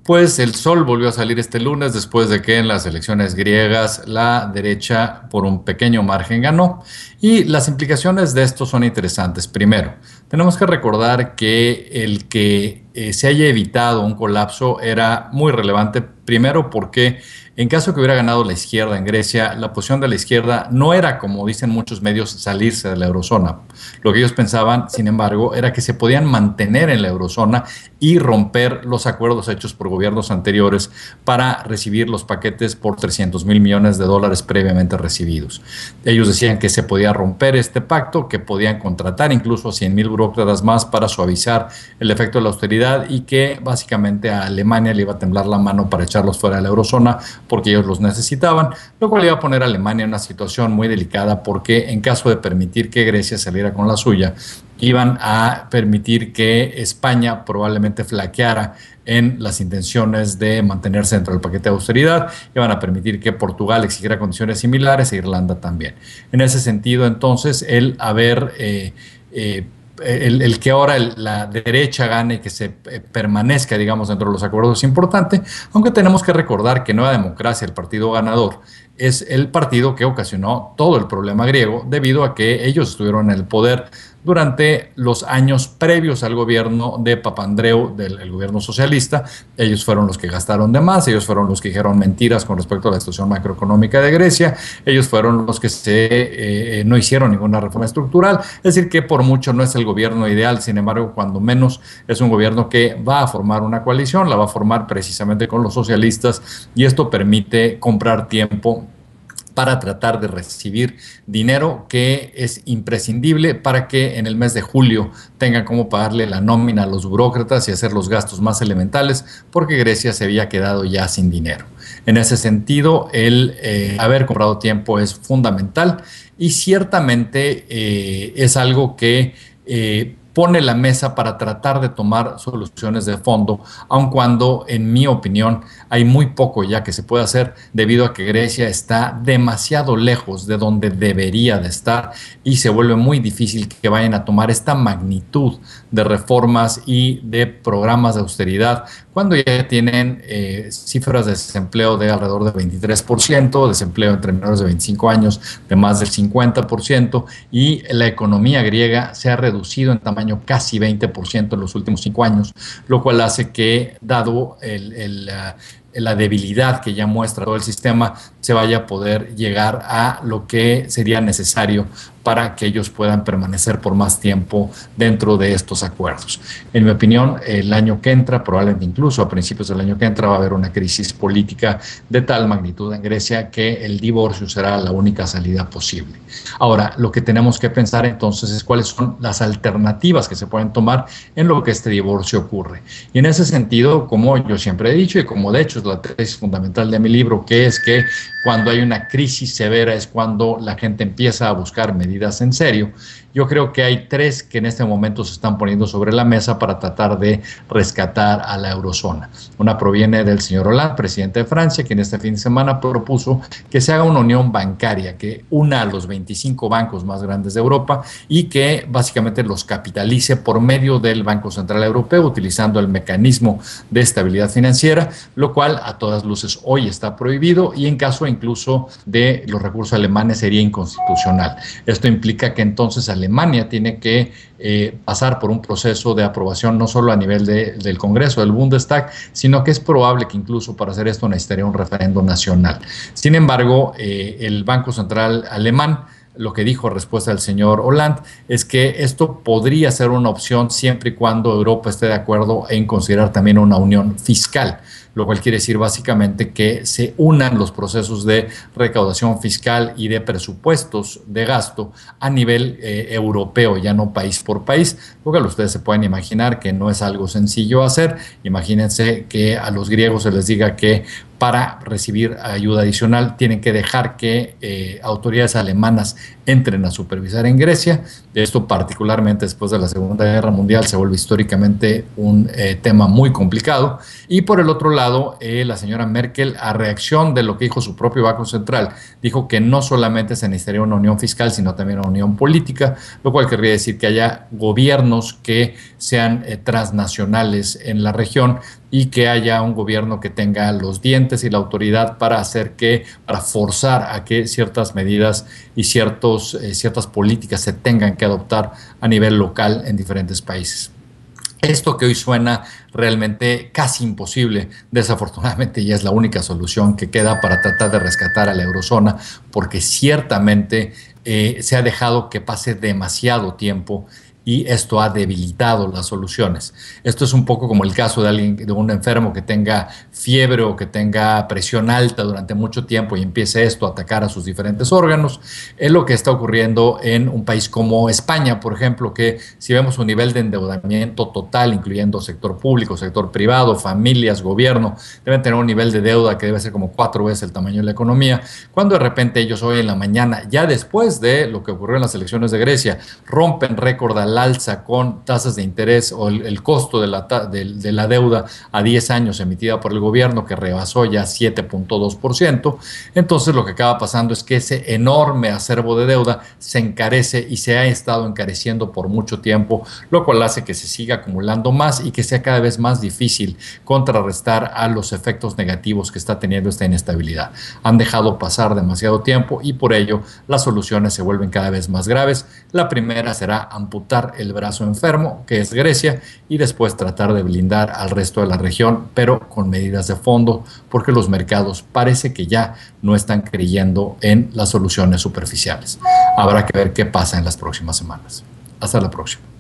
Pues el sol volvió a salir este lunes después de que en las elecciones griegas la derecha por un pequeño margen ganó. Y las implicaciones de esto son interesantes. Primero, tenemos que recordar que el que se haya evitado un colapso era muy relevante. Primero porque en caso que hubiera ganado la izquierda en Grecia, la posición de la izquierda no era, como dicen muchos medios, salirse de la eurozona. Lo que ellos pensaban, sin embargo, era que se podían mantener en la eurozona y romper los acuerdos hechos por gobiernos anteriores para recibir los paquetes por 300 mil millones de dólares previamente recibidos. Ellos decían que se podía romper este pacto, que podían contratar incluso a 100,000 burócratas más para suavizar el efecto de la austeridad y que básicamente a Alemania le iba a temblar la mano para echarlos fuera de la eurozona porque ellos los necesitaban, lo cual iba a poner a Alemania en una situación muy delicada porque en caso de permitir que Grecia saliera con la suya, iban a permitir que España probablemente flaqueara en las intenciones de mantenerse dentro del paquete de austeridad, iban a permitir que Portugal exigiera condiciones similares e Irlanda también. En ese sentido, entonces, el que ahora la derecha gane y que se permanezca, digamos, dentro de los acuerdos es importante, aunque tenemos que recordar que Nueva Democracia, el partido ganador, es el partido que ocasionó todo el problema griego debido a que ellos estuvieron en el poder durante los años previos al gobierno de Papandreou, del gobierno socialista. Ellos fueron los que gastaron de más, ellos fueron los que dijeron mentiras con respecto a la situación macroeconómica de Grecia, ellos fueron los que no hicieron ninguna reforma estructural, es decir, que por mucho no es el gobierno ideal, sin embargo, cuando menos es un gobierno que va a formar una coalición, la va a formar precisamente con los socialistas y esto permite comprar tiempo para tratar de recibir dinero que es imprescindible para que en el mes de julio tengan cómo pagarle la nómina a los burócratas y hacer los gastos más elementales, porque Grecia se había quedado ya sin dinero. En ese sentido, el haber comprado tiempo es fundamental y ciertamente es algo que pone la mesa para tratar de tomar soluciones de fondo, aun cuando, en mi opinión, hay muy poco ya que se puede hacer debido a que Grecia está demasiado lejos de donde debería de estar y se vuelve muy difícil que vayan a tomar esta magnitud de reformas y de programas de austeridad cuando ya tienen cifras de desempleo de alrededor del 23%, desempleo entre menores de 25 años de más del 50% y la economía griega se ha reducido en tamaño casi 20% en los últimos 5 años, lo cual hace que, dado la debilidad que ya muestra todo el sistema, se vaya a poder llegar a lo que sería necesario para que ellos puedan permanecer por más tiempo dentro de estos acuerdos. En mi opinión, el año que entra, probablemente incluso a principios del año que entra, va a haber una crisis política de tal magnitud en Grecia que el divorcio será la única salida posible. Ahora, lo que tenemos que pensar entonces es cuáles son las alternativas que se pueden tomar en lo que este divorcio ocurre. Y en ese sentido, como yo siempre he dicho y como de hecho es la tesis fundamental de mi libro, que es que cuando hay una crisis severa es cuando la gente empieza a buscar medidas en serio. Yo creo que hay tres que en este momento se están poniendo sobre la mesa para tratar de rescatar a la eurozona. Una proviene del señor Hollande, presidente de Francia, quien este fin de semana propuso que se haga una unión bancaria que una a los 25 bancos más grandes de Europa y que básicamente los capitalice por medio del Banco Central Europeo, utilizando el mecanismo de estabilidad financiera, lo cual a todas luces hoy está prohibido y en caso incluso de los recursos alemanes sería inconstitucional. Esto implica que entonces Alemania tiene que pasar por un proceso de aprobación no solo a nivel del Congreso, del Bundestag, sino que es probable que incluso para hacer esto necesitaría un referendo nacional. Sin embargo, el Banco Central alemán lo que dijo en respuesta del señor Hollande es que esto podría ser una opción siempre y cuando Europa esté de acuerdo en considerar también una unión fiscal, lo cual quiere decir básicamente que se unan los procesos de recaudación fiscal y de presupuestos de gasto a nivel europeo, ya no país por país, lo cual ustedes se pueden imaginar que no es algo sencillo hacer. Imagínense que a los griegos se les diga que para recibir ayuda adicional tienen que dejar que autoridades alemanas entren a supervisar en Grecia. Esto particularmente después de la Segunda Guerra Mundial se vuelve históricamente un tema muy complicado. Y por el otro lado, lado, la señora Merkel, a reacción de lo que dijo su propio Banco Central, dijo que no solamente se necesitaría una unión fiscal, sino también una unión política, lo cual querría decir que haya gobiernos que sean transnacionales en la región y que haya un gobierno que tenga los dientes y la autoridad para para forzar a que ciertas medidas y ciertas políticas se tengan que adoptar a nivel local en diferentes países. Esto que hoy suena realmente casi imposible, desafortunadamente ya es la única solución que queda para tratar de rescatar a la eurozona, porque ciertamente se ha dejado que pase demasiado tiempo y esto ha debilitado las soluciones. Esto es un poco como el caso de alguien, de un enfermo que tenga fiebre o que tenga presión alta durante mucho tiempo y empiece esto a atacar a sus diferentes órganos. Es lo que está ocurriendo en un país como España, por ejemplo, que si vemos un nivel de endeudamiento total, incluyendo sector público, sector privado, familias, gobierno, deben tener un nivel de deuda que debe ser como 4 veces el tamaño de la economía, cuando de repente ellos hoy en la mañana, ya después de lo que ocurrió en las elecciones de Grecia, rompen récord al alza con tasas de interés o el costo de la deuda a 10 años emitida por el gobierno que rebasó ya 7.2%. Entonces lo que acaba pasando es que ese enorme acervo de deuda se encarece y se ha estado encareciendo por mucho tiempo, lo cual hace que se siga acumulando más y que sea cada vez más difícil contrarrestar a los efectos negativos que está teniendo esta inestabilidad. Han dejado pasar demasiado tiempo y por ello las soluciones se vuelven cada vez más graves. La primera será amputar el brazo enfermo, que es Grecia, y después tratar de blindar al resto de la región, pero con medidas de fondo, porque los mercados parece que ya no están creyendo en las soluciones superficiales. Habrá que ver qué pasa en las próximas semanas. Hasta la próxima.